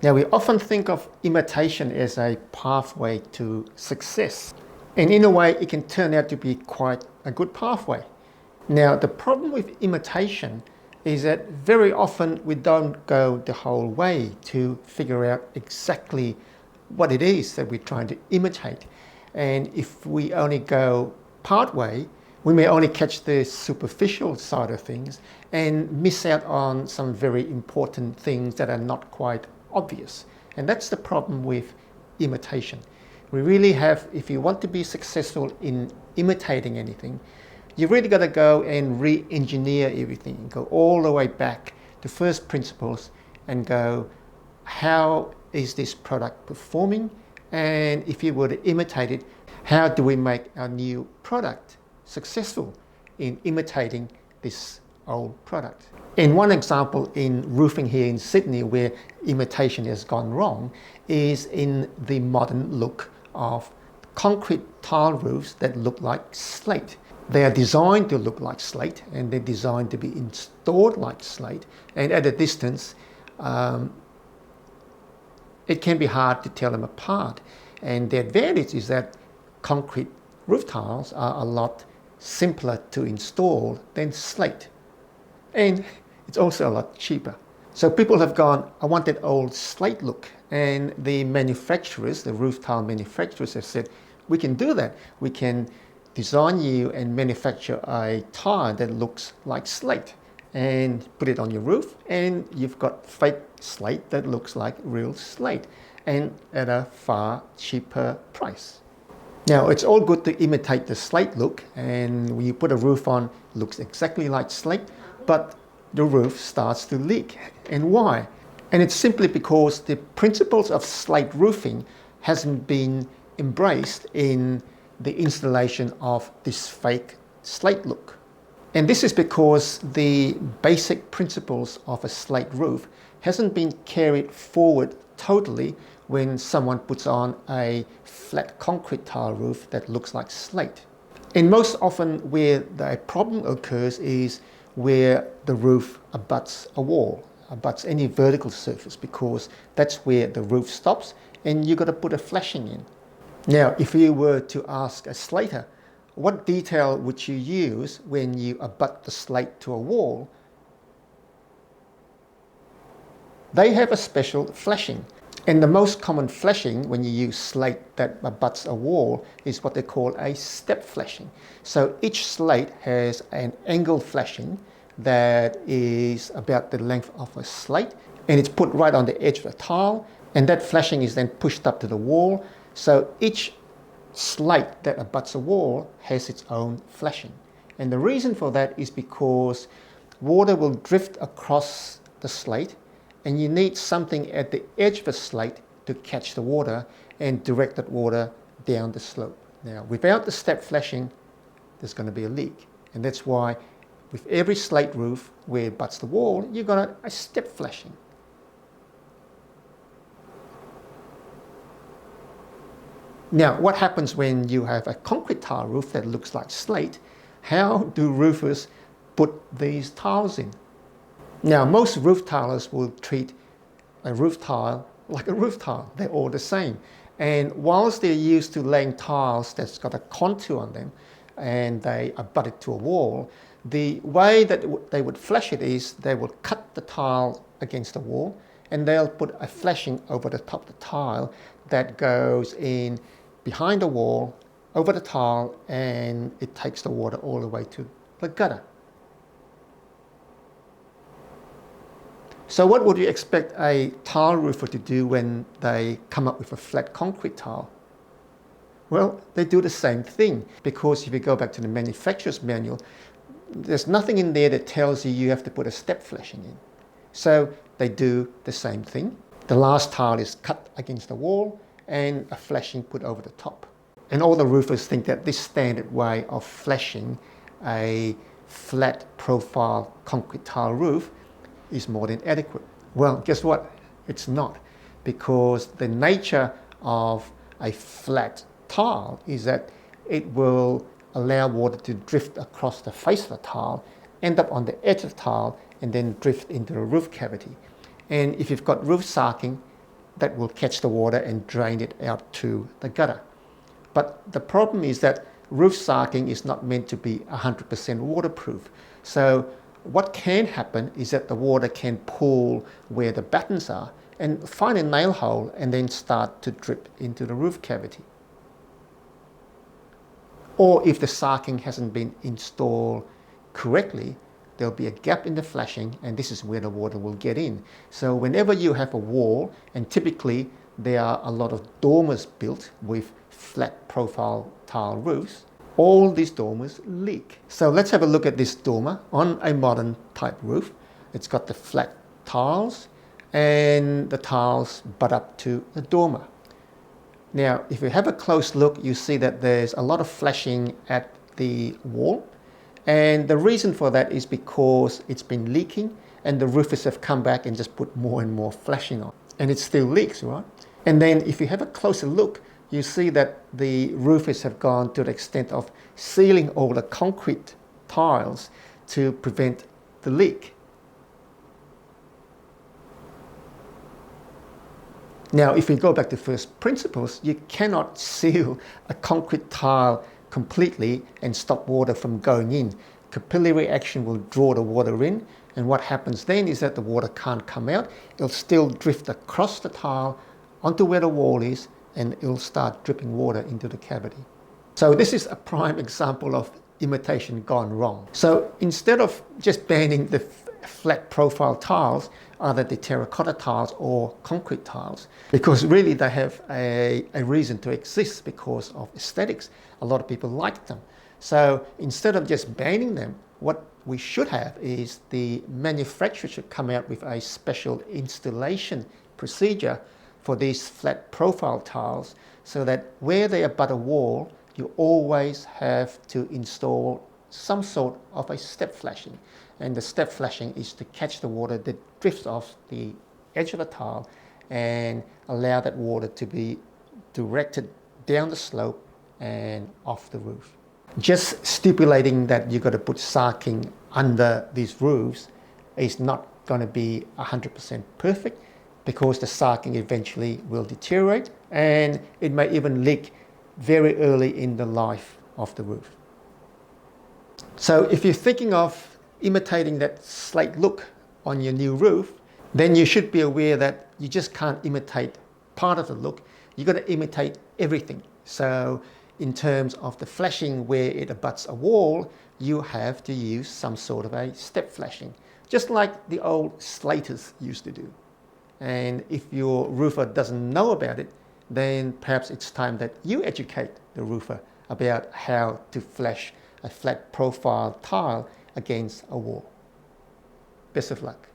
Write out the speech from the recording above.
Now, we often think of imitation as a pathway to success. And in a way, it can turn out to be quite a good pathway. Now, the problem with imitation is that very often we don't go the whole way to figure out exactly what it is that we're trying to imitate. And if we only go part way, we may only catch the superficial side of things and miss out on some very important things that are not quite obvious. And that's the problem with imitation. We really have, if you want to be successful in imitating anything, you really got to go and re-engineer everything, go all the way back to first principles and go, how is this product performing? And if you were to imitate it, how do we make our new product successful in imitating this old product? And one example in roofing here in Sydney where imitation has gone wrong is in the modern look of concrete tile roofs that look like slate. They are designed to look like slate and they're designed to be installed like slate, and at a distance it can be hard to tell them apart. And the advantage is that concrete roof tiles are a lot simpler to install than slate, and it's also a lot cheaper. So people have gone, I want that old slate look, and the manufacturers, the roof tile manufacturers have said, we can do that. We can design you and manufacture a tile that looks like slate and put it on your roof, and you've got fake slate that looks like real slate, and at a far cheaper price. Now, it's all good to imitate the slate look, and when you put a roof on, it looks exactly like slate, but the roof starts to leak. And why? And it's simply because the principles of slate roofing hasn't been embraced in the installation of this fake slate look. And this is because the basic principles of a slate roof hasn't been carried forward totally when someone puts on a flat concrete tile roof that looks like slate. And most often where the problem occurs is where the roof abuts a wall, abuts any vertical surface, because that's where the roof stops and you've got to put a flashing in. Now, if you were to ask a slater, what detail would you use when you abut the slate to a wall? They have a special flashing. And the most common flashing when you use slate that abuts a wall is what they call a step flashing. So each slate has an angled flashing that is about the length of a slate, and it's put right on the edge of a tile, and that flashing is then pushed up to the wall. So each slate that abuts a wall has its own flashing. And the reason for that is because water will drift across the slate, and you need something at the edge of a slate to catch the water and direct that water down the slope. Now, without the step flashing, there's going to be a leak. And that's why with every slate roof where it butts the wall, you've got a step flashing. Now, what happens when you have a concrete tile roof that looks like slate? How do roofers put these tiles in? Now, most roof tilers will treat a roof tile like a roof tile. They're all the same. And whilst they're used to laying tiles that's got a contour on them and they abut it to a wall, the way that they would flash it is they will cut the tile against the wall and they'll put a flashing over the top of the tile that goes in behind the wall, over the tile, and it takes the water all the way to the gutter. So what would you expect a tile roofer to do when they come up with a flat concrete tile? Well, they do the same thing, because if you go back to the manufacturer's manual, there's nothing in there that tells you you have to put a step flashing in. So they do the same thing. The last tile is cut against the wall and a flashing put over the top. And all the roofers think that this standard way of flashing a flat profile concrete tile roof is more than adequate. Well, guess what? It's not, because the nature of a flat tile is that it will allow water to drift across the face of the tile, end up on the edge of the tile, and then drift into the roof cavity. And if you've got roof sarking, that will catch the water and drain it out to the gutter. But the problem is that roof sarking is not meant to be 100% waterproof. So what can happen is that the water can pool where the battens are and find a nail hole and then start to drip into the roof cavity. Or if the sarking hasn't been installed correctly, there'll be a gap in the flashing, and this is where the water will get in. So whenever you have a wall, and typically there are a lot of dormers built with flat profile tile roofs, all these dormers leak. So let's have a look at this dormer on a modern type roof. It's got the flat tiles and the tiles butt up to the dormer. Now, if you have a close look, you see that there's a lot of flashing at the wall. And the reason for that is because it's been leaking and the roofers have come back and just put more and more flashing on. And it still leaks, right? And then if you have a closer look, you see that the roofers have gone to the extent of sealing all the concrete tiles to prevent the leak. Now, if we go back to first principles, you cannot seal a concrete tile completely and stop water from going in. Capillary action will draw the water in, and what happens then is that the water can't come out. It'll still drift across the tile onto where the wall is, and it'll start dripping water into the cavity. So this is a prime example of imitation gone wrong. So instead of just banning the flat profile tiles, either the terracotta tiles or concrete tiles, because really they have a reason to exist because of aesthetics. A lot of people like them. So instead of just banning them, what we should have is the manufacturer should come out with a special installation procedure for these flat profile tiles, so that where they abut a wall, you always have to install some sort of a step flashing. And the step flashing is to catch the water that drifts off the edge of the tile and allow that water to be directed down the slope and off the roof. Just stipulating that you've got to put sarking under these roofs is not going to be 100% perfect, because the sarking eventually will deteriorate and it may even leak very early in the life of the roof. So if you're thinking of imitating that slate look on your new roof, then you should be aware that you just can't imitate part of the look. You've got to imitate everything. So in terms of the flashing where it abuts a wall, you have to use some sort of a step flashing, just like the old slaters used to do. And if your roofer doesn't know about it, then perhaps it's time that you educate the roofer about how to flash a flat profile tile against a wall. Best of luck.